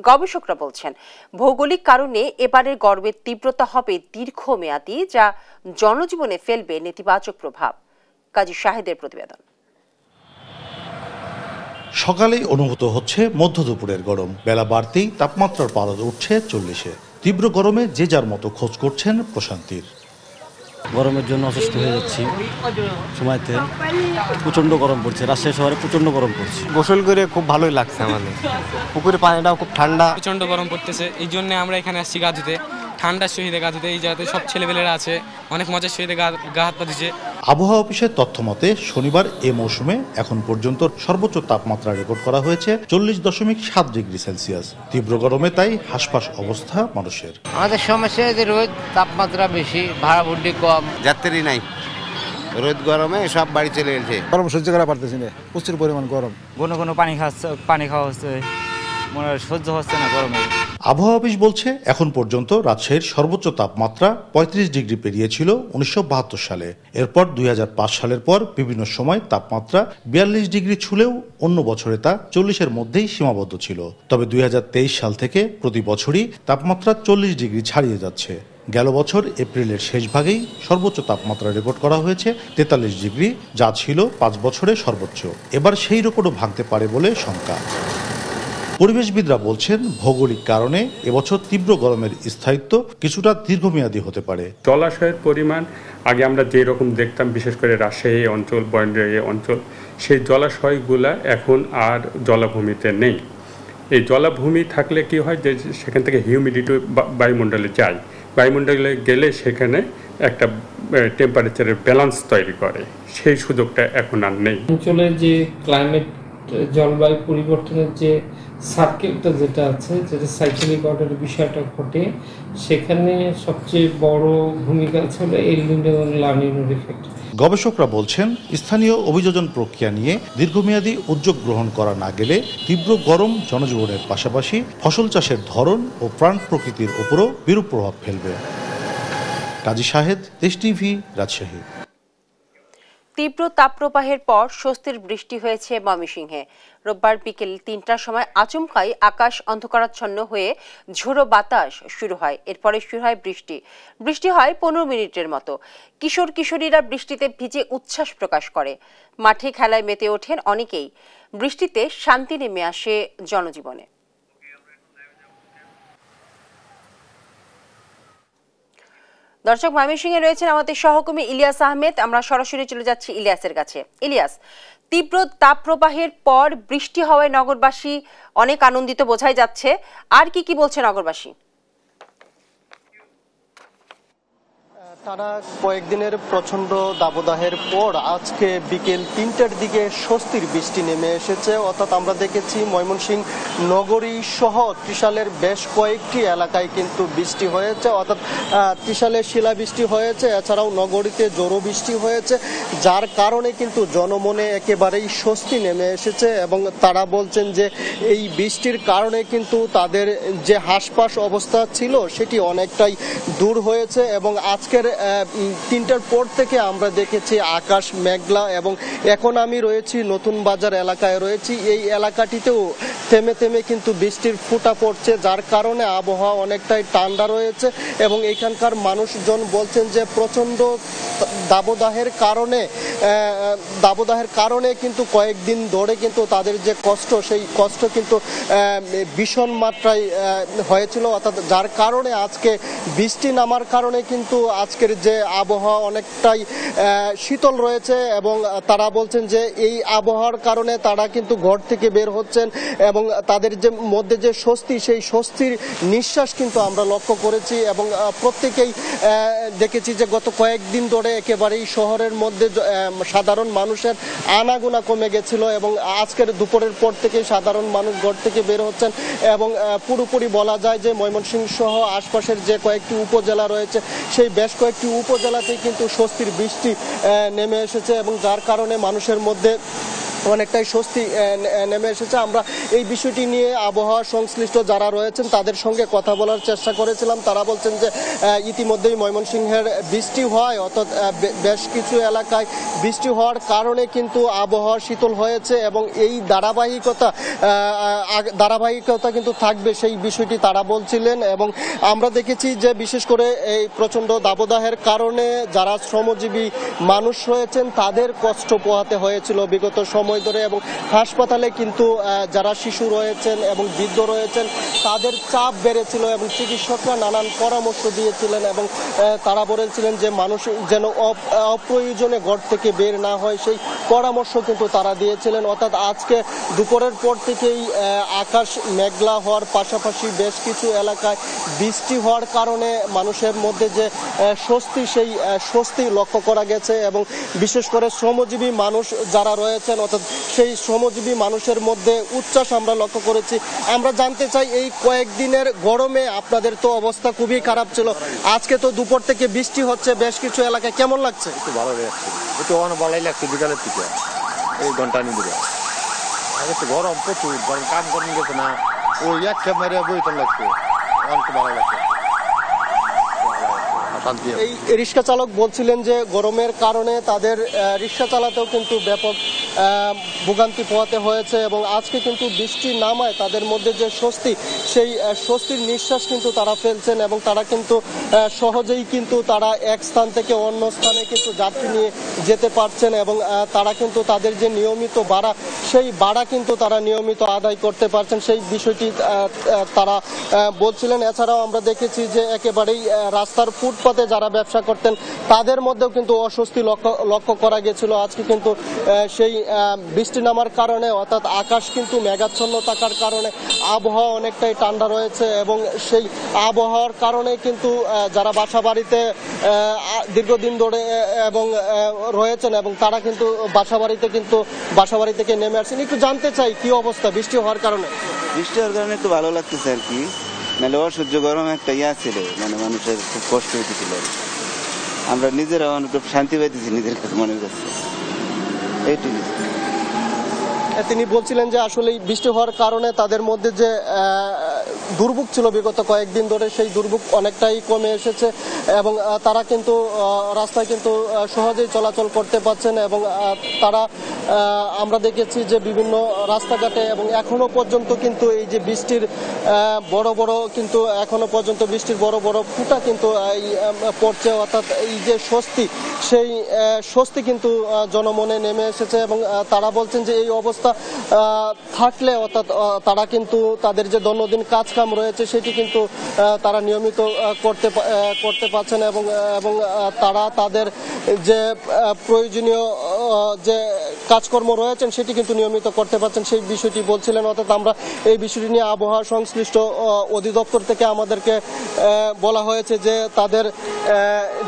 গবেষকরা বলছেন ভৌগোলিক কারণে এবারের গরমের তীব্রতা হবে দীর্ঘমেয়াদী, যা জনজীবনে ফেলবে নেতিবাচক প্রভাব। কাজী শাহেদের প্রতিবেদন। সকালেই অনুভূত হচ্ছে মধ্য দুপুরের গরম, বেলা বাড়তেই তাপমাত্রার পারদ উঠছে 40-এ। তীব্র গরমে যে যার মতো খোঁজ করছেন প্রশান্তির। গরমের জন্য অসুস্থ হয়ে যাচ্ছি, সময়তে প্রচন্ড গরম পড়ছে, রাজশাহী শহরে প্রচন্ড গরম পড়ছে। গোসল করে খুব ভালোই লাগছে আমাদের, পুকুরে পানিটাও খুব ঠান্ডা। প্রচন্ড গরম পড়তেছে, এই জন্য আমরা এখানে আসছি গা ধুতে, ঠান্ডার সহিতে গা ধুতে। এই জায়গাতে সব ছেলেপেলেরা আছে, অনেক মজার সহিতে গা হাত পা ধুচ্ছে। আবহাওয়া অফিসের তথ্য মতে শনিবার এ মৌসুমে এখন পর্যন্ত সর্বোচ্চ তাপমাত্রা রেকর্ড করা হয়েছে 40.7 ডিগ্রি সেলসিয়াস। তীব্র গরমে তাই হাসপাস অবস্থা মানুষের। আমাদের সমস্যা যে রোদ, তাপমাত্রা বেশি, ভাড়া ভুড্ডি কম, যাত্রী নাই, রোদ গরমে সব বাড়ি চলে গেছে। গরম সহ্য করা পারতেছি না, প্রচুর পরিমাণ গরম। কোনো পানি খাওয়া হচ্ছে, মনে হয় সহ্য হচ্ছে না গরমে। আবহাওয়া অফিস বলছে এখন পর্যন্ত রাজশাহীর সর্বোচ্চ তাপমাত্রা 35 ডিগ্রি পেরিয়েছিল 1972 সালে। এরপর 2005 সালের পর বিভিন্ন সময় তাপমাত্রা 42 ডিগ্রি ছুলেও অন্য বছরে তা 40-এর মধ্যেই সীমাবদ্ধ ছিল। তবে 2023 সাল থেকে প্রতি বছরই তাপমাত্রা 40 ডিগ্রি ছাড়িয়ে যাচ্ছে। গেল বছর এপ্রিলের শেষ ভাগেই সর্বোচ্চ তাপমাত্রা রেকর্ড করা হয়েছে 43 ডিগ্রি, যা ছিল 5 বছরের সর্বোচ্চ। এবার সেই রেকর্ডও ভাঙতে পারে বলে শঙ্কা। পরিবেশবিদরা বলছেন ভৌগোলিক কারণে এবছর তীব্র গরমের স্থায়িত্ব কিছুটা দীর্ঘমেয়াদী হতে পারে। জলাশয়ের পরিমাণ আগে আমরা যে রকম দেখতাম, বিশেষ করে রাজশাহী অঞ্চল, বরেন্দ্র অঞ্চল, সেই জলাশয়গুলা এখন আর জলাভূমিতে নেই। এই জলাভূমি থাকলে কি হয় যে সেখান থেকে হিউমিডিটি বায়ুমণ্ডলে যায়, বায়ুমণ্ডলে গেলে সেখানে একটা টেম্পারেচারের ব্যালেন্স তৈরি করে, সেই সুযোগটা এখন আর নেই। অঞ্চলের যে ক্লাইমেট, জলবায়ু পরিবর্তনের যে সার্কেলটা যেটা আছে, যেটা সাইক্লিক অর্ডারের বিষয়টা ঘটে, সেখানে সবচেয়ে বড় ভূমিকা আছে হলো এল নিনো এবং লা নিনোর ইফেক্ট। গবেষকরা বলছেন স্থানীয় অভিযোজন প্রক্রিয়া নিয়ে দীর্ঘমেয়াদী উদ্যোগ গ্রহণ করা না গেলে তীব্র গরম জনজীবনের পাশাপাশি ফসল চাষের ধরন ও প্রাণ প্রকৃতির উপরও বিরূপ প্রভাব ফেলবে। কাজী শাহেদ, দেশ টিভি, রাজশাহী। তীব্র তাপপ্রবাহের পর স্বস্তির বৃষ্টি হয়েছে ময়মনসিংহে। রোববার বিকেল 3টার সময় আচমকাই আকাশ অন্ধকারাচ্ছন্ন হয়ে ঝোড়ো বাতাস শুরু হয়। এরপরে শুরু হয় বৃষ্টি হয় 15 মিনিটের মতো। কিশোর কিশোরীরা বৃষ্টিতে ভিজে উচ্ছ্বাস প্রকাশ করে। মাঠে খেলায় মেতে ওঠেন অনেকেই। বৃষ্টিতে শান্তি নেমে আসে জনজীবনে। দর্শক, ময়মনসিংহে রয়েছেন আমাদের সহকর্মী ইলিয়াস আহমেদ। আমরা সরাসরি চলে যাচ্ছি ইলিয়াসের কাছে। ইলিয়াস, তীব্র তাপপ্রবাহের পর বৃষ্টি হওয়ায় নগরবাসী অনেক আনন্দিত বোঝাই যাচ্ছে, আর কি কি বলছে নগরবাসী? টানা কয়েকদিনের প্রচণ্ড দাবদাহের পর আজকে বিকেল 3টার দিকে স্বস্তির বৃষ্টি নেমে এসেছে। অর্থাৎ আমরা দেখেছি ময়মনসিংহ নগরী সহ ত্রিশালের বেশ কয়েকটি এলাকায় কিন্তু বৃষ্টি হয়েছে, অর্থাৎ ত্রিশালে শিলাবৃষ্টি হয়েছে, এছাড়াও নগরীতে জোরো বৃষ্টি হয়েছে, যার কারণে কিন্তু জনমনে একেবারেই স্বস্তি নেমে এসেছে। এবং তারা বলছেন যে এই বৃষ্টির কারণে কিন্তু তাদের যে হাসপাস অবস্থা ছিল সেটি অনেকটাই দূর হয়েছে। এবং আজকের 3টার পর থেকে আমরা দেখেছি আকাশ মেঘলা, এবং এখন আমি রয়েছি নতুন বাজার এলাকায় রয়েছি। এই এলাকাটিতেও থেমে থেমে কিন্তু বৃষ্টির ফোঁটা পড়ছে, যার কারণে আবহাওয়া অনেকটাই ঠান্ডা রয়েছে। এবং এখানকার মানুষজন বলছেন যে প্রচণ্ড দাবদাহের কারণে কিন্তু কয়েকদিন ধরে কিন্তু তাদের যে কষ্ট, সেই কষ্ট কিন্তু ভীষণ মাত্রায় হয়েছিল। অর্থাৎ যার কারণে আজকে বৃষ্টি নামার কারণে কিন্তু আজকে আজকের যে আবহাওয়া অনেকটাই শীতল রয়েছে এবং তারা বলছেন যে এই আবহাওয়ার কারণে তারা কিন্তু ঘর থেকে বের হচ্ছেন এবং তাদের যে মধ্যে যে স্বস্তি, সেই স্বস্তির নিঃশ্বাস কিন্তু আমরা লক্ষ্য করেছি এবং প্রত্যেকেই দেখেছি যে গত কয়েকদিন ধরে একেবারেই শহরের মধ্যে সাধারণ মানুষের আনাগোনা কমে গেছিল এবং আজকের দুপুরের পর থেকেই সাধারণ মানুষ ঘর থেকে বের হচ্ছেন এবং পুরোপুরি বলা যায় যে ময়মনসিংহ সহ আশপাশের যে কয়েকটি উপজেলা রয়েছে সেই বেশ কয়েকটি উপজেলাতেই কিন্তু স্বস্তির বৃষ্টি নেমে এসেছে এবং যার কারণে মানুষের মধ্যে অনেকটাই স্বস্তি নেমে এসেছে। আমরা এই বিষয়টি নিয়ে আবহাওয়া সংশ্লিষ্ট যারা রয়েছেন তাদের সঙ্গে কথা বলার চেষ্টা করেছিলাম। তারা বলছেন যে ইতিমধ্যেই ময়মনসিংহের বৃষ্টি হয়, অর্থাৎ বেশ কিছু এলাকায় বৃষ্টি হওয়ার কারণে কিন্তু আবহাওয়া শীতল হয়েছে এবং এই ধারাবাহিকতা কিন্তু থাকবে, সেই বিষয়টি তারা বলছিলেন। এবং আমরা দেখেছি যে বিশেষ করে এই প্রচণ্ড দাবদাহের কারণে যারা শ্রমজীবী মানুষ রয়েছেন তাদের কষ্ট পোহাতে হয়েছিল বিগত সময় ধরে এবং হাসপাতালে কিন্তু যারা শিশু রয়েছেন এবং বৃদ্ধ রয়েছেন তাদের চাপ বেড়েছিল এবং চিকিৎসকরা নানান পরামর্শ দিয়েছিলেন এবং তারা বলেছিলেন যে মানুষ যেন অপ্রয়োজনে ঘর থেকে বের না হয়, সেই পরামর্শ কিন্তু তারা দিয়েছিলেন। অর্থাৎ আজকে দুপুরের পর থেকেই আকাশ মেঘলা হওয়ার পাশাপাশি বেশ কিছু এলাকায় বৃষ্টি হওয়ার কারণে মানুষের মধ্যে যে স্বস্তি, সেই স্বস্তি লক্ষ্য করা গেছে এবং বিশেষ করে শ্রমজীবী মানুষ যারা রয়েছেন অর্থাৎ সেই শ্রমজীবী মানুষের মধ্যে উচ্ছ্বাস আমরা লক্ষ্য করেছি। আমরা জানতে চাই এই কয়েকদিনের গরমে আপনাদের তো অবস্থা খুবই খারাপ ছিল, আজকে তো দুপুর থেকে বৃষ্টি হচ্ছে বেশ কিছু এলাকায়, কেমন লাগছে? একটু ভালো লাগছে, একটু ভালোই লাগছে বিকালের থেকে এই ঘন্টা নিয়ে আগে তো গরম প্রচুর, গরম কাম করেন গেছে না, ওই এক খেপ মারিয়া বইতে লাগছে, অনেক ভালো লাগছে। এই রিক্সা চালক বলছিলেন যে গরমের কারণে তাদের রিক্সা চালাতেও কিন্তু ব্যাপক ভোগান্তি পোহাতে হয়েছে এবং আজকে কিন্তু বৃষ্টি নামায় তাদের মধ্যে যে স্বস্তি, সেই স্বস্তির নিঃশ্বাস কিন্তু তারা ফেলছেন এবং তারা কিন্তু সহজেই কিন্তু তারা এক স্থান থেকে অন্য স্থানে কিন্তু যাত্রী নিয়ে যেতে পারছেন এবং তারা কিন্তু তাদের যে নিয়মিত ভাড়া, সেই ভাড়া কিন্তু তারা নিয়মিত আদায় করতে পারছেন, সেই বিষয়টি তারা বলছিলেন। এছাড়াও আমরা দেখেছি যে একেবারেই রাস্তার ফুটপাতে যারা ব্যবসা করতেন তাদের মধ্যেও কিন্তু অস্বস্তি লক্ষ্য করা গেছিল। আজকে কিন্তু সেই বৃষ্টি নামার কারণে অর্থাৎ আকাশ কিন্তু মেঘাচ্ছন্ন থাকার কারণে আবহাওয়া অনেকটাই ঠান্ডা রয়েছে এবং সেই আবহাওয়ার কারণে কিন্তু যারা বাসাবাড়িতে দীর্ঘদিন ধরে এবং রয়েছেন এবং তারা কিন্তু বাসাবাড়ি থেকে নেমে আসছেন। একটু জানতে চাই কি অবস্থা বৃষ্টি হওয়ার কারণে? বৃষ্টি হওয়ার কারণে একটু ভালো লাগতেছে আর কি, নাহলে অসহ্য গরম একটা ছিল, মানে মানুষের খুব কষ্ট হইতেছিল। আমরা নিজেরা একটু শান্তি পাইতেছি নিজের কাছে, মনের কাছে, এইটুকু। তিনি বলছিলেন যে আসলে বৃষ্টি হওয়ার কারণে তাদের মধ্যে যে দুর্ভোগ ছিল বিগত কয়েকদিন ধরে, সেই দুর্ভোগ অনেকটাই কমে এসেছে এবং তারা কিন্তু রাস্তায় কিন্তু সহজেই চলাচল করতে পারছেন এবং তারা আমরা দেখেছি যে বিভিন্ন রাস্তাঘাটে এবং এখনো পর্যন্ত কিন্তু এই যে বৃষ্টির বড় বড় ফুটা কিন্তু পড়ছে, অর্থাৎ এই যে স্বস্তি, সেই স্বস্তি কিন্তু জনমনে নেমে এসেছে এবং তারা বলছেন যে এই অবস্থা থাকলে অর্থাৎ তারা কিন্তু তাদের যে দৈনন্দিন কাজকাম রয়েছে সেটি কিন্তু তারা নিয়মিত করতে পারছেন এবং তারা তাদের যে প্রয়োজনীয় যে কাজকর্ম রয়েছেন সেটি কিন্তু নিয়মিত করতে পারছেন, সেই বিষয়টি বলছিলেন। অর্থাৎ আমরা এই বিষয়টি নিয়ে আবহাওয়া সংশ্লিষ্ট অধিদপ্তর থেকে আমাদেরকে বলা হয়েছে যে তাদের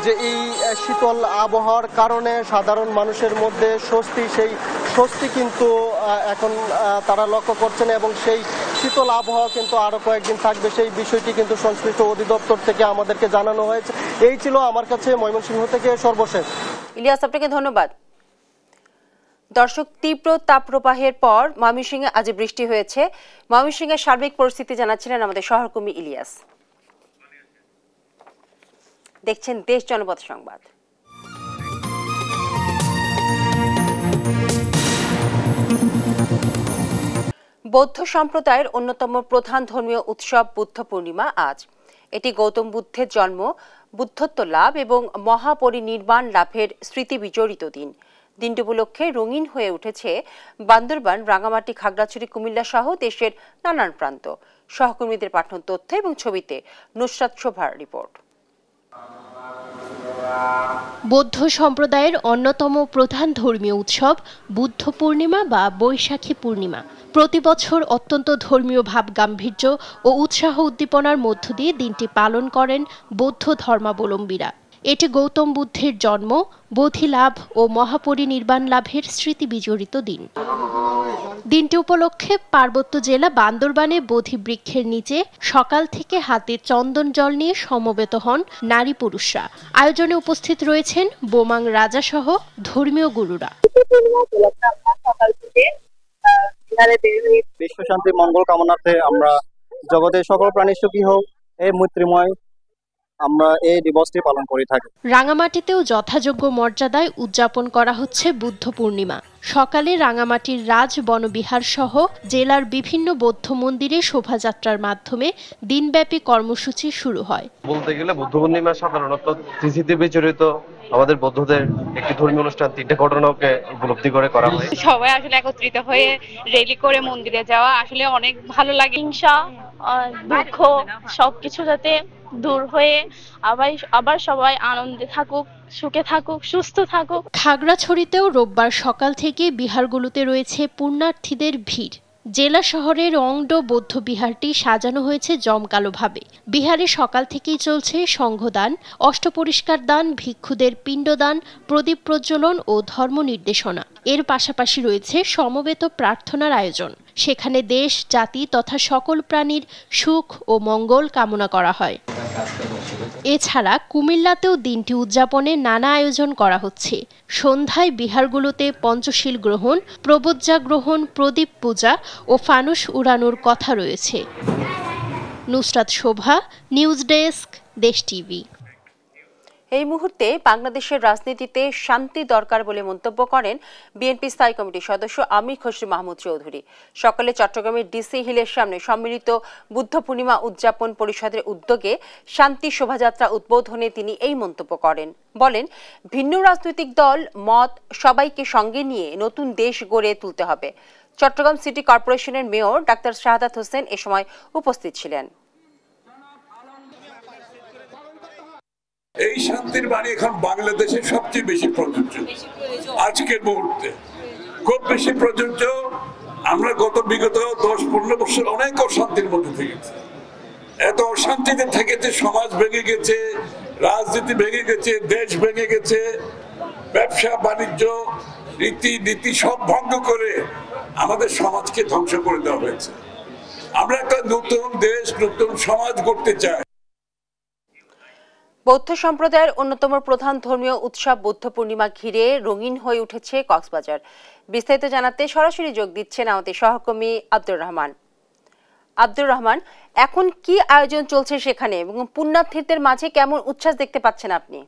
যে এই শীতল আবহাওয়ার কারণে সাধারণ মানুষের মধ্যে স্বস্তি, সেই স্বস্তি কিন্তু এখন তারা লক্ষ্য করছেন এবং সেই শীতল আবহাওয়া কিন্তু আরো কয়েকদিন থাকবে, সেই বিষয়টি কিন্তু সংশ্লিষ্ট অধিদপ্তর থেকে আমাদেরকে জানানো হয়েছে। এই ছিল আমার কাছে ময়মনসিংহ থেকে সর্বশেষ। ইলিয়াস, আপনাকে ধন্যবাদ। দর্শক, তীব্র তাপপ্রবাহের পর ময়মনসিংহে আজ বৃষ্টি হয়েছে। ময়মনসিংহের সার্বিক পরিস্থিতি জানাচ্ছিলেন আমাদের সহকর্মী ইলিয়াস। দেখছেন দেশ জনপথ সংবাদ। বৌদ্ধ সম্প্রদায়ের অন্যতম প্রধান ধর্মীয় উৎসব বুদ্ধ পূর্ণিমা আজ। এটি গৌতম বুদ্ধের জন্ম, বুদ্ধত্ব লাভ এবং মহাপরিনির্বাণ লাভের স্মৃতি বিজড়িত দিন। দিনটি উপলক্ষে রঙিন হয়ে উঠেছে বান্দরবান, রাঙামাটি, খাগড়াছড়ি, কুমিল্লা সহ দেশের নানান প্রান্ত। সহকর্মীদের পাঠানো তথ্য এবং ছবিতে নুসরাত শোভার রিপোর্ট। বৌদ্ধ সম্প্রদায়ের অন্যতম প্রধান ধর্মীয় উৎসব বুদ্ধ পূর্ণিমা বা বৈশাখী পূর্ণিমা। প্রতি বছর অত্যন্ত ধর্মীয় ভাবগাম্ভীর্য ও উৎসাহ উদ্দীপনার মধ্য দিয়ে দিনটি পালন করেন বৌদ্ধ ধর্মাবলম্বীরা। এটি গৌতম বুদ্ধের জন্ম, বোধি লাভ ও মহাপরিনির্বাণ লাভের স্মৃতি বিজড়িত দিন। দিনটি উপলক্ষে পার্বত্য জেলা বান্দরবানে বোধি বৃক্ষের নিচে সকাল থেকে হাতে চন্দন জল নিয়ে সমবেত হন নারী পুরুষরা। আয়োজনে উপস্থিত রয়েছেন বোমাং রাজা সহ ধর্মীয় গুরুরা। বিশ্ব শান্তি মঙ্গল কামনার্থে আমরা জগতের সকল প্রাণী সুখী হোক এই মৈত্রীময় আমরা এই দিবসটি পালন করে থাকি। রাঙামাটিতেও যথাযোগ্য মর্যাদায় উদযাপন করা হচ্ছে বুদ্ধ পূর্ণিমা। সকালে রাঙামাটির রাজ বনবিহার সহ জেলার বিভিন্ন বৌদ্ধ মন্দিরে শোভাযাত্রার মাধ্যমে দিনব্যাপী কর্মসূচি শুরু হয়। বলতে গেলে বুদ্ধ পূর্ণিমা সাধারণত তিথিতে বিচরিত আমাদের বৌদ্ধদের একটি ধর্মীয় অনুষ্ঠান। 3টে ঘটনাকে উপলব্ধি করে করা হয়। সবাই আসলে একত্রিত হয়ে র্যালি করে মন্দিরে যাওয়া আসলে অনেক ভালো লাগে। হিংসা, দুঃখ সবকিছু যাতে দূর হয়ে আবার সবাই আনন্দে থাকুক, সুখে থাকুক, সুস্থ থাকুক। খাগড়াছড়িতেও রোববার সকাল থেকে বিহারগুলোতে রয়েছে পুণ্যার্থীদের ভিড়। জেলা শহরের অংড বৌদ্ধ বিহারটি সাজানো হয়েছে জমকালোভাবে। বিহারে সকাল থেকেই চলছে সংঘদান, অষ্টপরিষ্কার দান, ভিক্ষুদের পিণ্ডদান, প্রদীপ প্রজ্বলন ও ধর্ম নির্দেশনা। এর পাশাপাশি রয়েছে সমবেত প্রার্থনার আয়োজন। সেখানে দেশ, জাতি তথা সকল প্রাণীর সুখ ও মঙ্গল কামনা করা হয়। এছাড়া কুমিল্লাতেও দিনটি উদযাপনে নানা আয়োজন করা হচ্ছে। সন্ধ্যায় বিহারগুলোতে পঞ্চশীল গ্রহণ, প্রবোজ্জা গ্রহণ, প্রদীপ পূজা ও ফানুস উড়ানোর কথা রয়েছে। নুসরাত শোভা, নিউজ ডেস্ক, দেশ টিভি। এই মুহূর্তে বাংলাদেশের রাজনীতিতে শান্তি দরকার বলে মন্তব্য করেন বিএনপি স্থায়ী কমিটির সদস্য আমির খসরু মাহমুদ চৌধুরী। সকালে চট্টগ্রামের ডিসি হিলের সামনে সম্মিলিত বুদ্ধ পূর্ণিমা উদযাপন পরিষদের উদ্যোগে শান্তি শোভাযাত্রা উদ্বোধনে তিনি এই মন্তব্য করেন। বলেন, ভিন্ন রাজনৈতিক দল মত সবাইকে সঙ্গে নিয়ে নতুন দেশ গড়ে তুলতে হবে। চট্টগ্রাম সিটি কর্পোরেশনের মেয়র ডাক্তার শাহাদাত হোসেন এ সময় উপস্থিত ছিলেন। এই শান্তির বাণী এখন বাংলাদেশে সবচেয়ে বেশি প্রযোজ্য। আজকের মুহূর্তে খুব বেশি প্রযোজ্য। আমরা বিগত 10-15 বছর অনেক অশান্তির মধ্যে থেকেছি। এত অশান্তিতে থেকেছে, সমাজ ভেঙে গেছে, রাজনীতি ভেঙে গেছে, দেশ ভেঙে গেছে, ব্যবসা বাণিজ্য রীতি সব ভঙ্গ করে আমাদের সমাজকে ধ্বংস করে দেওয়া হয়েছে। আমরা একটা নতুন দেশ, নতুন সমাজ গড়তে চাই। বৌদ্ধ সম্প্রদায়ের অন্যতম প্রধান ধর্মীয় উৎসব বুদ্ধ পূর্ণিমা ঘিরে রঙিন হয়ে উঠেছে কক্সবাজার। বিস্তারিত জানাতে সরাসরি যোগ দিচ্ছেন আমাদের সহকর্মী আব্দুর রহমান। আব্দুর রহমান, এখন কি আয়োজন চলছে সেখানে এবং পুণ্যার্থীদের মাঝে কেমন উচ্ছ্বাস দেখতে পাচ্ছেন আপনি?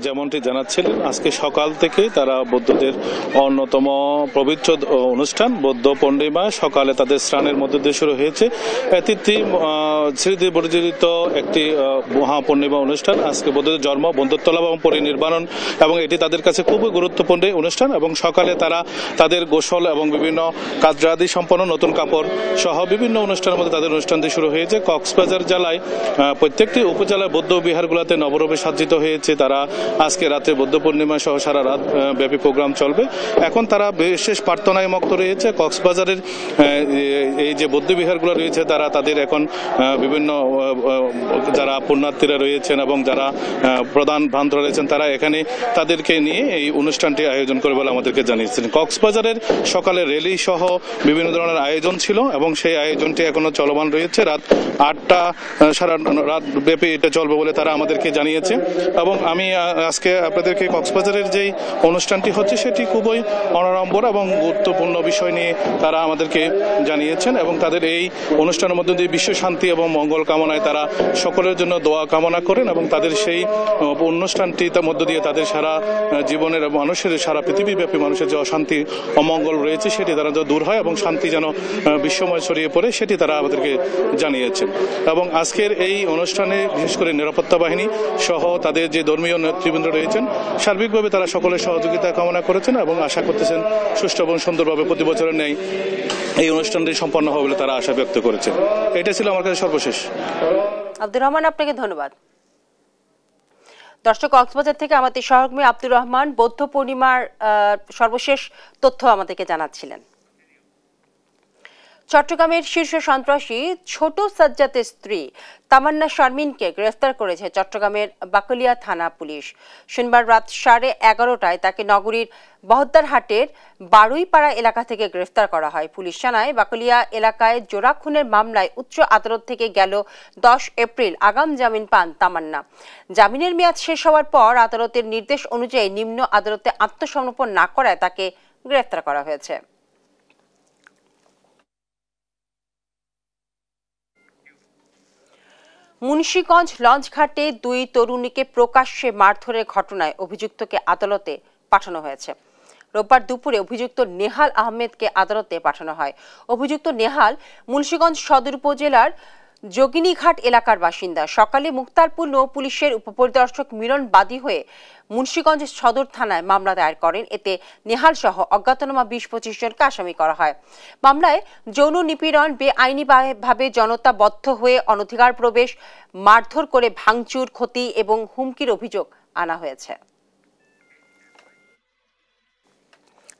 যেমনটি জানাচ্ছিলেন, আজকে সকাল থেকেই তারা বৌদ্ধদের অন্যতম পবিত্র অনুষ্ঠান বৌদ্ধ পূর্ণিমা সকালে তাদের স্নানের মধ্যে দিয়ে শুরু হয়েছে। এটি স্মৃতি পরিচালিত একটি মহাপূর্ণিমা অনুষ্ঠান। আজকে বৌদ্ধদের জন্ম, বন্ধুত্ব লাভ এবং পরিনির্বাণ, এবং এটি তাদের কাছে খুবই গুরুত্বপূর্ণ অনুষ্ঠান। এবং সকালে তারা তাদের গোসল এবং বিভিন্ন কাজরাদি সম্পন্ন নতুন কাপড় সহ বিভিন্ন অনুষ্ঠানের মধ্যে তাদের অনুষ্ঠানটি শুরু হয়েছে। কক্সবাজার জেলায় প্রত্যেকটি উপজেলায় বৌদ্ধ বিহারগুলোতে নবরূপে সজ্জিত হয়েছে। তারা আজকে রাতে বৌদ্ধ পূর্ণিমা সহ সারা রাত ব্যাপী প্রোগ্রাম চলবে। এখন তারা বিশেষ প্রার্থনায় মগ্ন রয়েছে। কক্সবাজারের এই যে বৌদ্ধ বিহারগুলো রয়েছে তারা তাদের এখন বিভিন্ন যারা পুণ্যার্থীরা রয়েছেন এবং যারা প্রধান ভ্রান্ত রয়েছেন তারা এখানে তাদেরকে নিয়ে এই অনুষ্ঠানটি আয়োজন করে বলে আমাদেরকে জানিয়েছেন। কক্সবাজারের সকালে র্যালি সহ বিভিন্ন ধরনের আয়োজন ছিল এবং সেই আয়োজনটি এখনো চলমান রয়েছে। রাত 8টা সারা রাত ব্যাপী এটা চলবে বলে তারা আমাদেরকে জানিয়েছে। এবং আমি আজকে আপনাদেরকে কক্সবাজারের যেই অনুষ্ঠানটি হচ্ছে সেটি খুবই অনাড়ম্বর এবং গুরুত্বপূর্ণ বিষয় নিয়ে তারা আমাদেরকে জানিয়েছেন এবং তাদের এই অনুষ্ঠানের মধ্যে দিয়ে বিশ্ব শান্তি এবং মঙ্গল কামনায় তারা সকলের জন্য দোয়া কামনা করেন এবং তাদের সেই অনুষ্ঠানটির মধ্য দিয়ে তাদের সারা জীবনের মানুষের সারা পৃথিবীব্যাপী মানুষের যে অশান্তি অমঙ্গল রয়েছে সেটি তারা যেন দূর হয় এবং শান্তি যেন বিশ্বময় ছড়িয়ে পড়ে সেটি তারা আমাদেরকে জানিয়েছেন। এবং আজকের এই অনুষ্ঠানে বিশেষ করে নিরাপত্তা বাহিনী সহ তাদের যে ধর্মীয় নেতৃবৃন্দ রয়েছেন সার্বিকভাবে তারা সকলের সহযোগিতা কামনা করেছেন এবং আশা করতেছেন সুষ্ঠু এবং সুন্দরভাবে প্রতি বছরের ন্যায় এই অনুষ্ঠানটি সম্পন্ন হবে বলে তারা আশা ব্যক্ত করেছেন। এটা ছিল আমার কাছে সর্বশেষ। আব্দুর রহমান, আপনাকে ধন্যবাদ। দর্শক, কক্সবাজার থেকে আমাদের সহকর্মী আব্দুর রহমান বৌদ্ধ পূর্ণিমার সর্বশেষ তথ্য আমাদেরকে জানাচ্ছিলেন। চট্টগ্রামের শীর্ষ সন্ত্রাসী ছোট সাজ্জাদের স্ত্রী তামান্না শারমিনকে গ্রেফতার করেছে চট্টগ্রামের বাকলিয়া থানা পুলিশ। শনিবার রাত 11:30টায় তাকে নগরীর বহদ্দারহাটের বারুইপাড়া এলাকা থেকে গ্রেফতার করা হয়। পুলিশ জানায়, বাকলিয়া এলাকায় জোড়া খুনের মামলায় উচ্চ আদালত থেকে গেল 10 এপ্রিল আগাম জামিন পান তামান্না। জামিনের মেয়াদ শেষ হওয়ার পর আদালতের নির্দেশ অনুযায়ী নিম্ন আদালতে আত্মসমর্পণ না করায় তাকে গ্রেফতার করা হয়েছে। মুন্সিগঞ্জ লঞ্চঘাটে 2 তরুণীকে প্রকাশ্যে মারধরের ঘটনায় অভিযুক্তকে আদালতে পাঠানো হয়েছে। রোববার দুপুরে অভিযুক্ত নেহাল আহমেদকে আদালতে পাঠানো হয়। অভিযুক্ত নেহাল মুন্সিগঞ্জ সদর উপজেলার যোগিনীঘাট এলাকার বাসিন্দা। সকালে মুক্তারপুর নৌ পুলিশের উপপরিদর্শক মিলন বাদী হয়ে মুন্সিগঞ্জ সদর থানায় মামলা দায়ের করেন। এতে নেহাল সহ অজ্ঞাতনামা 20-25 জনকে আসামি করা হয়। মামলায় যৌন নিপীড়ন, বেআইনিভাবে জনতাবদ্ধ হয়ে অনধিকার প্রবেশ, মারধর করে ভাঙচুর, ক্ষতি এবং হুমকির অভিযোগ আনা হয়েছে।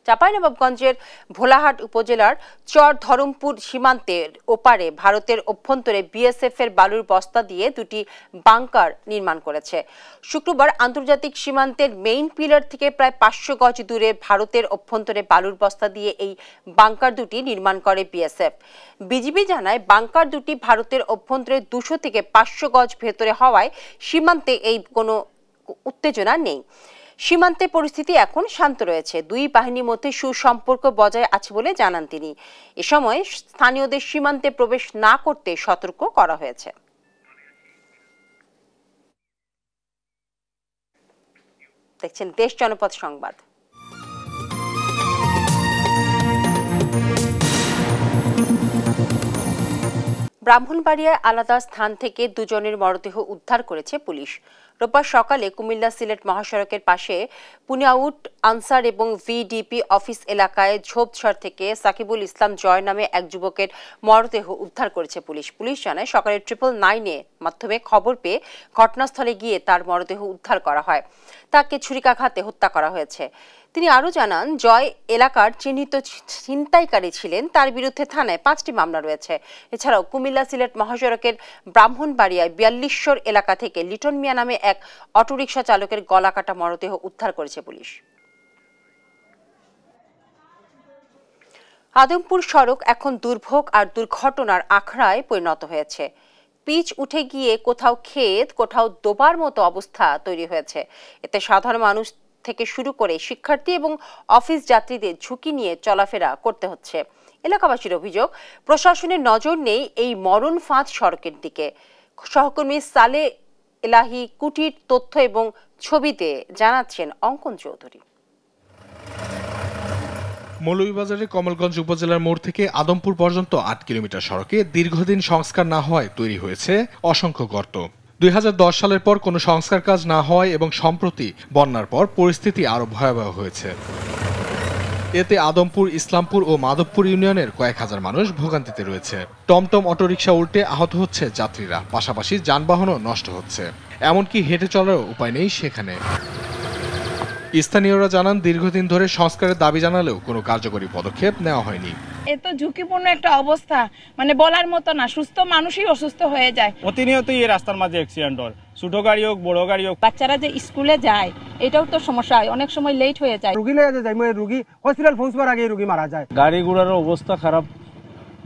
চাঁপাইনবাবগঞ্জের ভোলাহাট উপজেলার চর ধরমপুর সীমান্তের ওপারে ভারতের অভ্যন্তরে বিএসএফ এর বালুর বস্তা দিয়ে 2টি বাংকার নির্মাণ করেছে। শুক্রবার আন্তর্জাতিক সীমান্তের মেইন পিলার থেকে প্রায় 500 গজ দূরে ভারতের অভ্যন্তরে বালুর বস্তা দিয়ে এই বাংকার দুটি নির্মাণ করে বিএসএফ। বিজিবি জানায়, বাংকার দুটি ভারতের অভ্যন্তরে 200 থেকে 500 গজ ভেতরে হওয়ায় সীমান্তে এই কোনো উত্তেজনা নেই। সীমান্তে পরিস্থিতি এখন শান্ত রয়েছে। 2 বাহিনীর মধ্যে সুসম্পর্ক বজায় আছে বলে জানান তিনি। এ সময় স্থানীয়দের সীমান্তে প্রবেশ না করতে সতর্ক করা হয়েছে। দেখছেন দেশ জনপদ সংবাদ। ব্রাহ্মণবাড়িয়ায় আলাদা স্থান থেকে 2 জনের মরদেহ উদ্ধার করেছে পুলিশ। রোববার সকালে কুমিল্লা সিলেট মহাসড়কের পাশে পুনিয়াউট আনসার এবং ভিডিপি অফিস এলাকায় ঝোপঝড় থেকে সাকিবুল ইসলাম জয় নামে এক যুবকের মরদেহ উদ্ধার করেছে পুলিশ। পুলিশ জানায়, সকালে 999 মাধ্যমে খবর পেয়ে ঘটনাস্থলে গিয়ে তার মরদেহ উদ্ধার করা হয়। তাকে ছুরিকাঘাতে হত্যা করা হয়েছে। তিনি আরও জানান, জয় এলাকার চিহ্নিত ছিনতাইকারী ছিলেন। তার বিরুদ্ধে থানায় 5টি মামলা রয়েছে। এছাড়াও কুমিল্লা সিলেট মহাসড়কের ব্রাহ্মণবাড়িয়ায় 42 এলাকা থেকে লিটন মিয়া নামে এক অটোরিকশা চালকের গলা কাটা মরদেহ উদ্ধার করেছে পুলিশ। আদমপুর সড়ক এখন দুর্ভোগ আর দুর্ঘটনার আখড়ায় পরিণত হয়েছে। পিচ উঠে গিয়ে কোথাও ক্ষেত, কোথাও ডোবার মতো অবস্থা তৈরি হয়েছে। এতে সাধারণ মানুষ থেকে শুরু করে শিক্ষার্থী এবং অফিস যাত্রীদের ঝুঁকি নিয়ে চলাফেরা করতে হচ্ছে। এলাকাবাসীর অভিযোগ, প্রশাসনের নজর নেই এই মরণ ফাঁদ সড়কের দিকে। সহকর্মী সালে এলাহি কুটির তথ্য এবং ছবিতে জানাচ্ছেন অঙ্কন চৌধুরী। মৌলভীবাজারের কমলগঞ্জ উপজেলার মোড় থেকে আদমপুর পর্যন্ত 8 কিলোমিটার সড়কে দীর্ঘদিন সংস্কার না হওয়ায় তৈরি হয়েছে অসংখ্য গর্ত। 2010 সালের পর কোনো সংস্কার কাজ না হওয়ায় এবং সম্প্রতি বন্যার পর পরিস্থিতি আরো ভয়াবহ হয়েছে। এতে আদমপুর, ইসলামপুর ও মাধবপুর ইউনিয়নের কয়েক হাজার মানুষ ভোগান্তিতে রয়েছে। টমটম অটোরিকশা উল্টে আহত হচ্ছে যাত্রীরা, পাশাপাশি যানবাহনও নষ্ট হচ্ছে। এমনকি হেঁটে চলারও উপায় নেই সেখানে। স্থানীয়রা জানান, দীর্ঘদিন ধরে সংস্কারের দাবি জানালেও কোনো কার্যকরী পদক্ষেপ নেওয়া হয়নি। এত ঝুঁকিপূর্ণ একটা অবস্থা, মানে বলার মতো না। সুস্থ মানুষই অসুস্থ হয়ে যায়। প্রতিনিয়তই এই রাস্তার মাঝে অ্যাক্সিডেন্ট হয়, ছোট গাড়ি হোক বড় গাড়ি হোক। বাচ্চারা যে স্কুলে যায় এটাও তো সমস্যা হয়, অনেক সময় লেট হয়ে যায়। রোগী লয়ে যায়, রোগী হসপিটাল পৌঁছবার আগে রোগী মারা যায়। গাড়ি ঘোড়ার অবস্থা খারাপ,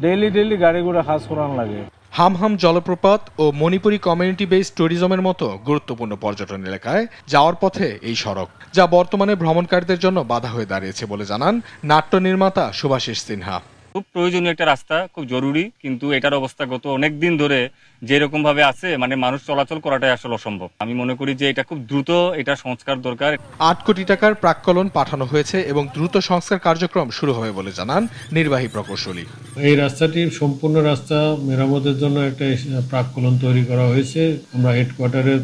ডেইলি গাড়ি ঘোড়া খাস করান লাগে। হামহাম জলপ্রপাত ও মণিপুরি কমিউনিটি বেসড ট্যুরিজমের মতো গুরুত্বপূর্ণ পর্যটন এলাকায় যাওয়ার পথে এই সড়ক, যা বর্তমানে ভ্রমণকারীদের জন্য বাধা হয়ে দাঁড়িয়েছে বলে জানান নাট্য নির্মাতা সুভাষিস সিনহা। খুব প্রয়োজনীয় একটা রাস্তা, খুব জরুরি, কিন্তু এটার অবস্থা গত অনেক দিন ধরে যেরকম ভাবে আছে, মানে মানুষ চলাচল করাটাই আসলে অসম্ভব। আমি মনে করি যে এটা খুব দ্রুত এটা সংস্কার দরকার। 8 কোটি টাকার প্রাক্কলন পাঠানো হয়েছে এবং দ্রুত সংস্কার কার্যক্রম শুরু হবে বলে জানান নির্বাহী প্রকৌশলী। এই রাস্তাটির সম্পূর্ণ রাস্তা মেরামতের জন্য একটা প্রাক্কলন তৈরি করা হয়েছে। আমরা হেডকোয়ার্টারে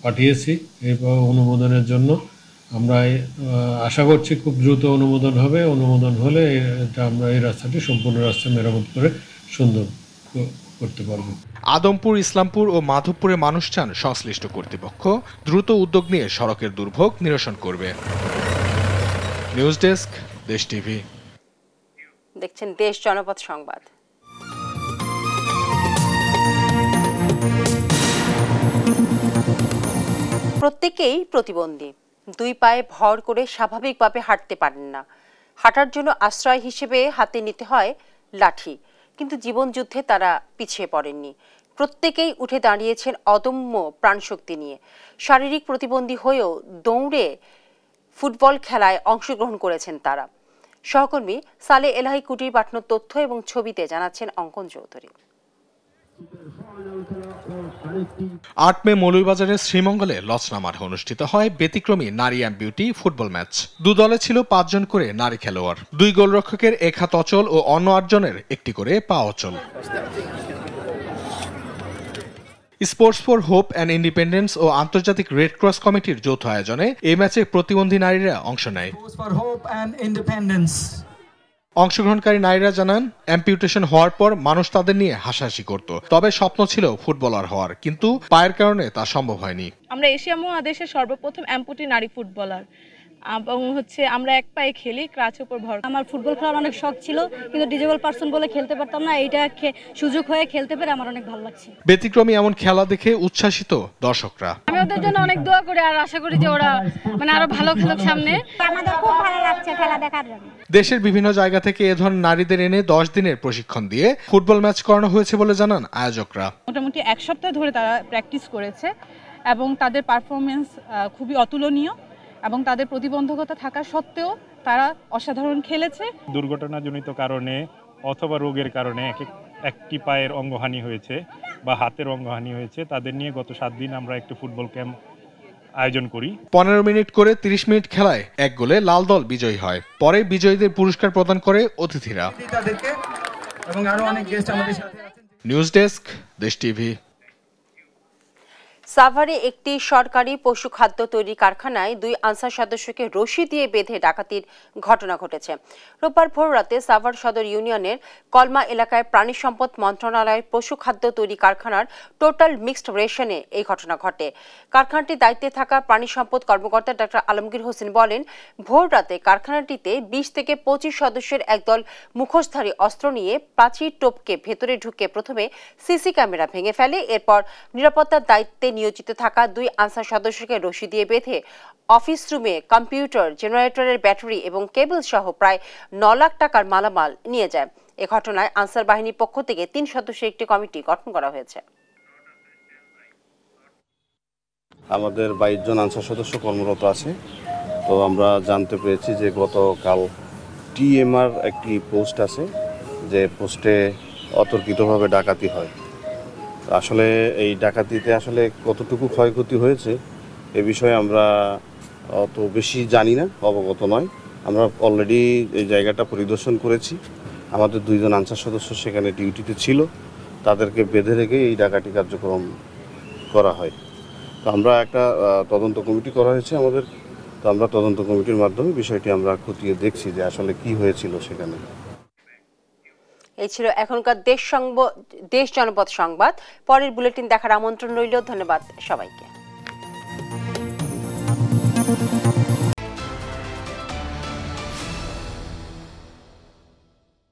পাঠিয়েছি এই অনুমোদনের জন্য। আমরা আশা করছি খুব দ্রুত অনুমোদন হবে। অনুমোদন হলে এটা আমরা এই রাস্তাটি সম্পূর্ণ রাস্তা মেরামত করে সুন্দর করতে পারবো। আদমপুর, ইসলামপুর ও মাধবপুরে মানুষ চান সংশ্লিষ্ট কর্তৃপক্ষ দ্রুত উদ্যোগ নিয়ে সড়কের দুর্ভোগ নিরসন করবে। নিউজ ডেস্ক, দেশ টিভি। দেখছেন দেশ জনপদ সংবাদ। প্রত্যেকেই প্রতিবন্ধী, দুই পায়ে ভর করে স্বাভাবিকভাবে হাঁটতে পারেন না। হাঁটার জন্য আশ্রয় হিসেবে হাতে নিতে হয় লাঠি, কিন্তু জীবনযুদ্ধে তারা পিছিয়ে পড়েননি। প্রত্যেকেই উঠে দাঁড়িয়েছেন অদম্য প্রাণশক্তি নিয়ে। শারীরিক প্রতিবন্ধী হয়েও দৌড়ে ফুটবল খেলায় অংশগ্রহণ করেছেন তারা। সহকর্মী সালে এলাহি কুটির পাঠানোর তথ্য এবং ছবিতে জানাচ্ছেন অঙ্কন চৌধুরী। ৮ মে মৌলভীবাজারের শ্রীমঙ্গলে লচনা মাঠে অনুষ্ঠিত হয় ব্যতিক্রমী নারী অ্যাম্বিউটি ফুটবল ম্যাচ। দু দলে ছিল ৫ জন করে নারী খেলোয়াড়। ২ গোলরক্ষকের এক হাত অচল ও অন্য ৮ জনের একটি করে পা অচল। Sports for hope and independence ও আন্তর্জাতিক রেড ক্রস কমিটির যৌথ আয়োজনে এই ম্যাচে প্রতিবন্ধী নারীরা অংশ নেয়। অংশগ্রহণকারী নারীরা জানান, অ্যাম্পিউটেশন হওয়ার পর মানুষ তাদের নিয়ে হাসাহাসি করত, তবে স্বপ্ন ছিল ফুটবলার হওয়ার, কিন্তু পায়ের কারণে তা সম্ভব হয়নি। আমরা এশিয়া মহাদেশের সর্বপ্রথম অ্যাম্পুটি নারী ফুটবলার এবং আমরা এক পায়ে খেলি, ক্রাচের উপর ভর। আমার ফুটবল খেলার অনেক শখ ছিল, কিন্তু ডিজেবল পারসন বলে খেলতে পারতাম না। এইটা সুযোগ হয়ে খেলতে পেরে আমার অনেক ভালো লাগছে। ব্যতিক্রমী এমন খেলা দেখে উচ্ছ্বাসিত দর্শকরা। আমি ওদের জন্য অনেক দোয়া করি আর আশা করি যে ওরা আরো ভালো খেলুক সামনে। আমাদের খুব ভালো লাগছে খেলা দেখার জন্য। দেশের বিভিন্ন জায়গা থেকে এ ধরনের নারীদের এনে 10 দিনের প্রশিক্ষণ দিয়ে ফুটবল ম্যাচ করানো হয়েছে বলে জানান আয়োজকরা। মোটামুটি 1 সপ্তাহ ধরে তারা প্র্যাকটিস করেছে এবং তাদের পারফরমেন্স খুবই অতুলনীয় এবং তাদের প্রতিবন্ধকতা থাকা সত্ত্বেও তারা অসাধারণ খেলেছে। দুর্ঘটনাজনিত কারণে অথবা রোগের কারণে একটি পায়ের অঙ্গহানি হয়েছে বা হাতের অঙ্গহানি হয়েছে, তাদের নিয়ে গত 7 দিন আমরা একটি ফুটবল ক্যাম্প আয়োজন করি। 15 মিনিট করে 30 মিনিট খেলায় 1 গোলে লাল দল বিজয়ী হয়। পরে বিজয়ীদের পুরস্কার প্রদান করে অতিথিরা। নিউজ ডেস্ক, দেশ টিভি। সাভারে একটি সরকারি পশু খাদ্য তৈরি কারখানায় 2 আনসার সদস্যকে রশি দিয়ে বেঁধে ডাকাতির ঘটনা ঘটেছে। রোববার ভোর রাতে সাভার সদর ইউনিয়নের কলমা এলাকায় প্রাণী সম্পদ মন্ত্রণালয়ের পশু খাদ্য তৈরি কারখানার টোটাল মিক্সড রেশনে এই ঘটনা ঘটে। কারখানাটির দায়িত্বে থাকা প্রাণী সম্পদ কর্মকর্তা ডক্টর আলমগীর হোসেন বলেন, ভোর রাতে কারখানাটিতে 20 থেকে 25 সদস্যের একদল মুখোশধারী অস্ত্র নিয়ে প্রাচীর টপকে ভেতরে ঢুকে প্রথমে সিসি ক্যামেরা ভেঙে ফেলে। এরপর নিরাপত্তার দায়িত্বে নিয়োজিত থাকা 2 আনসার সদস্যকে রশি দিয়ে বেঁধে অফিস রুমে কম্পিউটার, জেনারেটরের ব্যাটারি এবং কেবল সহ প্রায় 9 লাখ টাকার মালামাল নিয়ে যায়। এ ঘটনায় আনসার বাহিনীর পক্ষ থেকে 3 সদস্যের একটি কমিটি গঠন করা হয়েছে। আমাদের 22 জন আনসার সদস্য কর্মরত আছে। তো আমরা জানতে পেরেছি যে গতকাল টিএমআর একটি পোস্ট আছে, যে পোস্টে অতর্কিতভাবে ডাকাতি হয়। আসলে এই ডাকাতিতে আসলে কতটুকু ক্ষয়ক্ষতি হয়েছে এ বিষয়ে আমরা অত বেশি জানি না, অবগত নয়। আমরা অলরেডি এই জায়গাটা পরিদর্শন করেছি। আমাদের 2 জন আনসার সদস্য সেখানে ডিউটিতে ছিল, তাদেরকে বেঁধে রেখে এই ডাকাতি কার্যক্রম করা হয়। তো আমরা একটা তদন্ত কমিটি করা হয়েছে আমাদের। তো আমরা তদন্ত কমিটির মাধ্যমে বিষয়টি আমরা খতিয়ে দেখছি যে আসলে কি হয়েছিল সেখানে। এই ছিল এখনকার দেশ জনপদ সংবাদ। পরের বুলেটিন দেখার আমন্ত্রণ রইল। ধন্যবাদ সবাইকে।